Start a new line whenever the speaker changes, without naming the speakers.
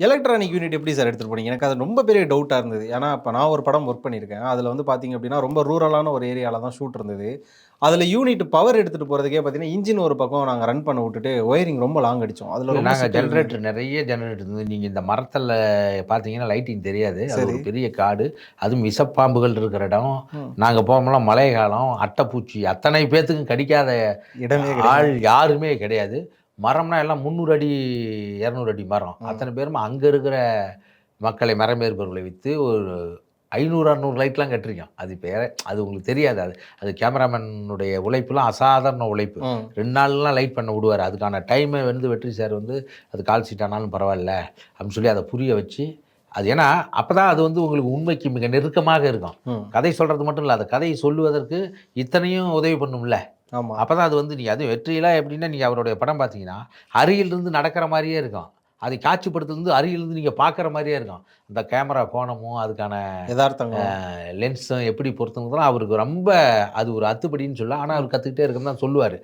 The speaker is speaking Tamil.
எலக்ட்ரானிக் யூனிட் எப்படி சார் எடுத்துட்டு போனீங்க? எனக்கு அது ரொம்ப பெரிய டவுட்டா இருந்தது. ஏன்னா, இப்ப நான் ஒரு படம் ஒர்க் பண்ணியிருக்கேன். அதுல வந்து பார்த்தீங்க அப்படின்னா, ரொம்ப ரூரலான ஒரு ஏரியால தான் ஷூட் இருந்தது. அதுல யூனிட் பவர் எடுத்துட்டு போறதுக்கே பார்த்தீங்கன்னா, இன்ஜின் ஒரு பக்கம் நாங்க ரன் பண்ண விட்டுட்டு, ஒயரிங் ரொம்ப லாங் அடிச்சோம். அதுல
இல்ல
ரொம்ப
நாங்க
சிக்கல் இருந்தது.
ஜெனரேட்டர் நெறைய ஜெனரேட்டர் இருந்தது. நீங்க இந்த மரத்துல பார்த்தீங்கன்னா, லைட்டிங் தெரியாது. அது
சரி.
ஒரு பெரிய காடு. அதுவும் விஷப்பாம்புகள் இருக்கிற இடம்.
ம்.
நாங்க போம்போலாம் மழை காலம், அட்டைப்பூச்சி அத்தனை பேத்துக்கும் கடிக்காத
இடமே
ஆள்
கிடையாது.
யாருமே கிடையாது. மரம்னா எல்லாம் 300 அடி, 200 அடி மரம்.
ம்.
அத்தன பேரும் அங்க இருக்கிற மக்களை மரமேற்பவர்களை வைத்து ஒரு 500, 600 லைட்லாம் கட்டியிருக்கோம். அது பேர அது உங்களுக்கு தெரியாது. அது அது கேமராமேனுடைய உழைப்புலாம் அசாதாரண உழைப்பு.
ம்.
2 நாள்லாம் லைட் பண்ண விடுவாரு. அதுக்கான டைம வந்து வெற்றி சார் வந்து அது கால் ஷீட் ஆனாலும் பரவால்ல, அப்படின்னு சொல்லி அத புரிய வச்சு, அது ஏன்னா அப்பதான் அது வந்து உங்களுக்கு உண்மைக்கு மிக நெருக்கமாக இருக்கும்.
ம்.
கதை சொல்றது மட்டும் இல்ல. அந்த கதையை சொல்லுவதற்கு இத்தனையும் உதவி பண்ணும்ல.
ஆமா.
அப்பதான் அது வந்து நீங்க அதுவும் வெற்றிலாம் எப்படின்னா, நீங்க அவருடைய படம் பார்த்தீங்கன்னா, அருகிலிருந்து நடக்கிற மாரியே இருக்கும். அதை காட்சிப்படுத்துறது வந்து அருகிலிருந்து நீங்க பார்க்குற மாரியே இருக்கும். அந்த கேமரா கோணமும், அதுக்கான
எதார்த்தங்களும்.
லென்ஸும் எப்படி பொருத்தணுங்கிறதெல்லாம் அவருக்கு ரொம்ப அது ஒரு அத்துப்படின்னு சொல்லலாம். ஆனா,
ம்.
அவர் கத்துக்கிட்டே இருக்கேன்னு தான் சொல்லுவாரு.